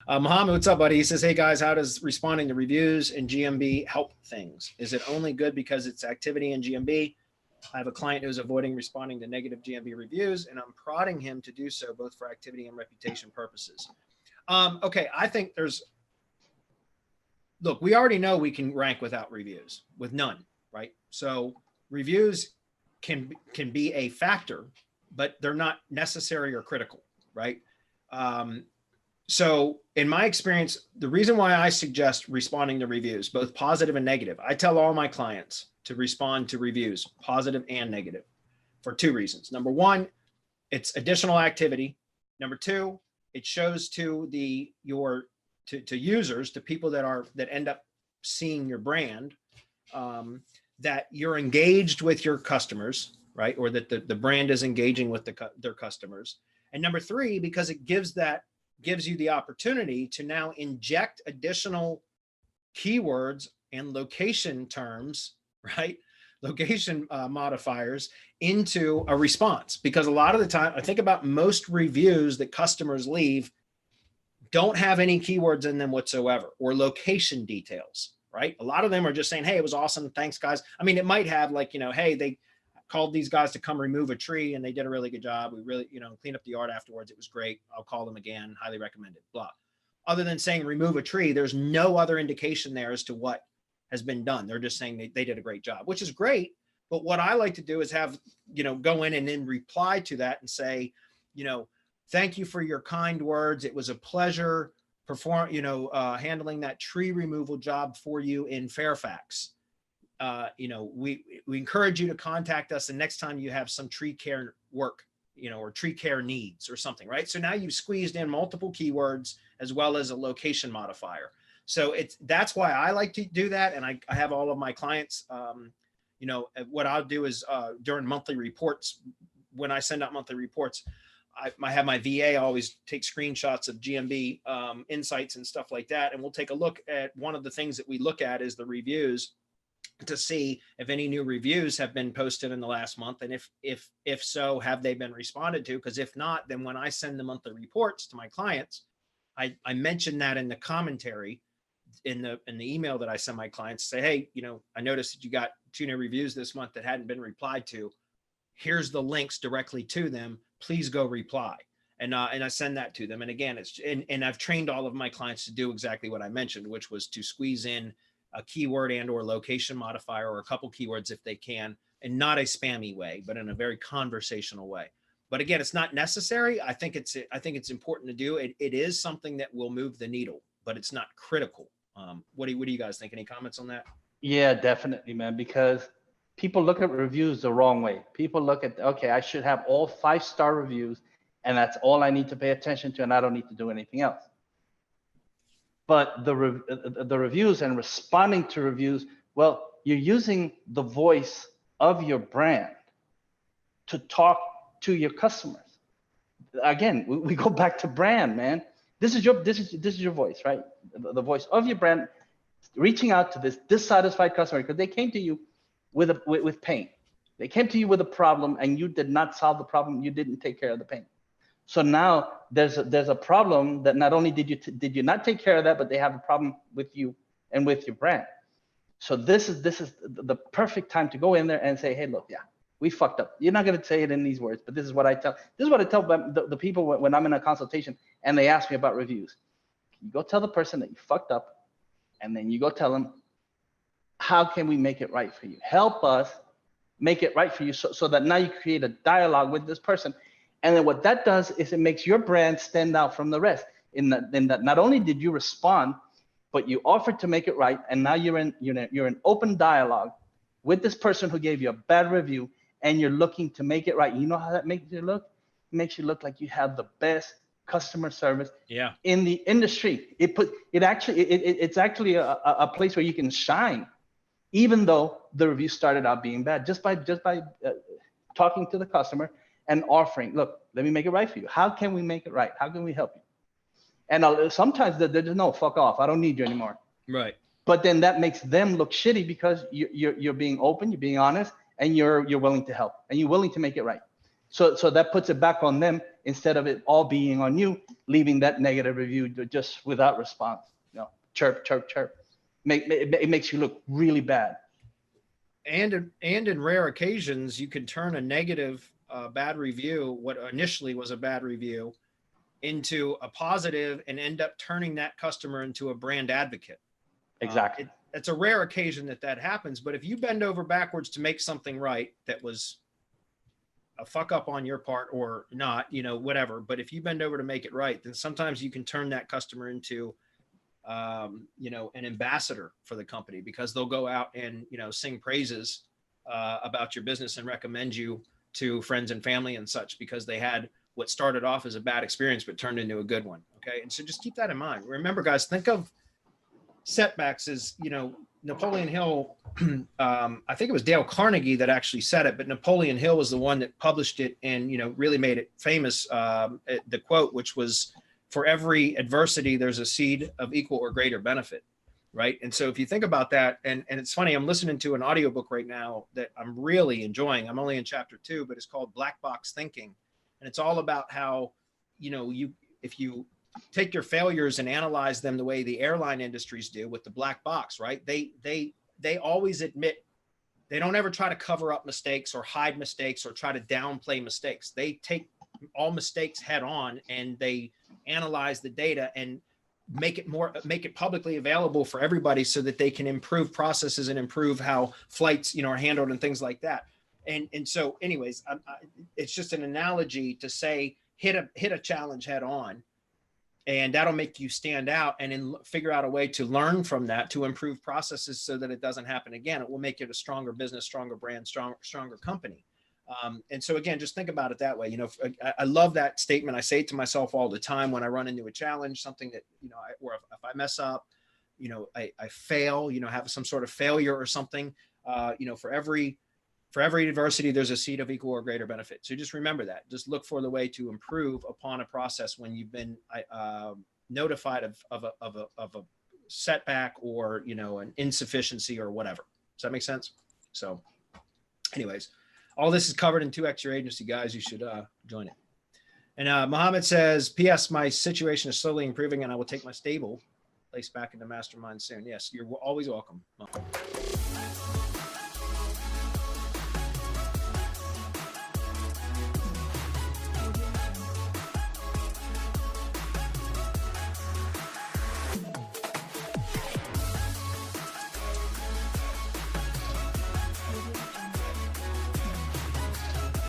Mohammed, what's up, buddy? He says, hey guys, how does responding to reviews in GMB help things? Is it only good because it's activity in GMB? I have a client who's avoiding responding to negative GMB reviews, and I'm prodding him to do so both for activity and reputation purposes. Okay, I think look, we already know we can rank without reviews, with none, right? So reviews can be a factor, but they're not necessary or critical, right? So in my experience, the reason why I suggest responding to reviews, both positive and negative, I tell all my clients to respond to reviews, positive and negative, for two reasons. Number one, it's additional activity. Number two, it shows to to users, to people that end up seeing your brand, that you're engaged with your customers, right? Or that the brand is engaging with their customers. And number three, because it gives you the opportunity to now inject additional keywords and location terms, right? Location modifiers into a response. Because a lot of the time, I think about most reviews that customers leave don't have any keywords in them whatsoever, or location details, right? A lot of them are just saying, hey, it was awesome. Thanks, guys. I mean, it might have like, hey, they called these guys to come remove a tree and they did a really good job. We really, cleaned up the yard afterwards. It was great. I'll call them again. Highly recommended, blah. Other than saying remove a tree, there's no other indication there as to what has been done. They're just saying they did a great job, which is great. But what I like to do is have, go in and then reply to that and say, thank you for your kind words. It was a pleasure handling that tree removal job for you in Fairfax. We encourage you to contact us the next time you have some tree care work, or tree care needs or something, right? So now you've squeezed in multiple keywords as well as a location modifier. So that's why I like to do that. And I have all of my clients, what I'll do is during monthly reports, when I send out monthly reports, I have my VA always take screenshots of GMB insights and stuff like that. And we'll take a look at one of the things that we look at is the reviews, to see if any new reviews have been posted in the last month. And if so, have they been responded to? Because if not, then when I send the monthly reports to my clients, I mention that in the commentary in the email that I send my clients, say, hey, I noticed that you got 2 new reviews this month that hadn't been replied to. Here's the links directly to them. Please go reply. And I send that to them. And again, and I've trained all of my clients to do exactly what I mentioned, which was to squeeze in a keyword and or location modifier, or a couple keywords if they can, and not a spammy way, but in a very conversational way. But again, it's not necessary. I think it's important to do. It is something that will move the needle, but it's not critical. What do you guys think? Any comments on that? Yeah, definitely, man, because people look at reviews the wrong way. People look at, okay, I should have all 5-star reviews and that's all I need to pay attention to, and I don't need to do anything else. But the reviews and responding to reviews, well, you're using the voice of your brand to talk to your customers. Again, we go back to brand, man. This is your voice, right? The voice of your brand, reaching out to this dissatisfied customer because they came to you with pain. They came to you with a problem and you did not solve the problem. You didn't take care of the pain. So now there's a problem that not only did you not take care of that, but they have a problem with you and with your brand. So this is the perfect time to go in there and say, hey, look, yeah, we fucked up. You're not going to say it in these words, but this is what I tell the people when I'm in a consultation and they ask me about reviews. You go tell the person that you fucked up, and then you go tell them, how can we make it right for you? Help us make it right for you, so that now you create a dialogue with this person. And then what that does is it makes your brand stand out from the rest. In that not only did you respond, but you offered to make it right, and now you're in open dialogue with this person who gave you a bad review, and you're looking to make it right. You know how that makes you look? It makes you look like you have the best customer service in the industry. It's actually a place where you can shine, even though the review started out being bad, just by talking to the customer and offering, look, let me make it right for you. How can we make it right? How can we help you? And sometimes they're just, no, fuck off. I don't need you anymore. Right. But then that makes them look shitty because you're being open, you're being honest, and you're willing to help, and you're willing to make it right. So that puts it back on them instead of it all being on you, leaving that negative review just without response. You know, chirp, chirp, chirp. It makes you look really bad. And in rare occasions, you can turn a negative bad review, what initially was a bad review, into a positive and end up turning that customer into a brand advocate. Exactly. It's a rare occasion that happens, but if you bend over backwards to make something right that was a fuck up on your part or not, you know, whatever, but if you bend over to make it right, then sometimes you can turn that customer into you know, an ambassador for the company, because they'll go out and, you know, sing praises about your business and recommend you to friends and family and such, because they had what started off as a bad experience but turned into a good one. Okay, and so just keep that in mind. Remember, guys, think of setbacks as, you know, Napoleon Hill. I think it was Dale Carnegie that actually said it, but Napoleon Hill was the one that published it and, you know, really made it famous. The quote, which was, "For every adversity, there's a seed of equal or greater benefit." Right. And so if you think about that, and it's funny, I'm listening to an audiobook right now that I'm really enjoying. I'm only in chapter 2, but it's called Black Box Thinking. And it's all about how, you know, if you take your failures and analyze them the way the airline industries do with the black box, right? They always admit, they don't ever try to cover up mistakes or hide mistakes or try to downplay mistakes. They take all mistakes head on and they analyze the data and make it publicly available for everybody so that they can improve processes and improve how flights, you know, are handled and things like that. And so anyways, it's just an analogy to say, hit a challenge head on, and that'll make you stand out, and then figure out a way to learn from that to improve processes so that it doesn't happen again. It will make it a stronger business, stronger brand, stronger company. And so again, just think about it that way. You know, I love that statement. I say it to myself all the time when I run into a challenge, something that, you know, or if I mess up, you know, I fail, you know, have some sort of failure or something, you know, for every adversity, there's a seed of equal or greater benefit. So just remember that. Just look for the way to improve upon a process when you've been notified of a setback or, you know, an insufficiency or whatever. Does that make sense? So anyways, all this is covered in 2X Your Agency, guys. You should join it. And Mohammed says, "P.S. My situation is slowly improving and I will take my stable place back into Mastermind soon." Yes, you're always welcome, Mohammed.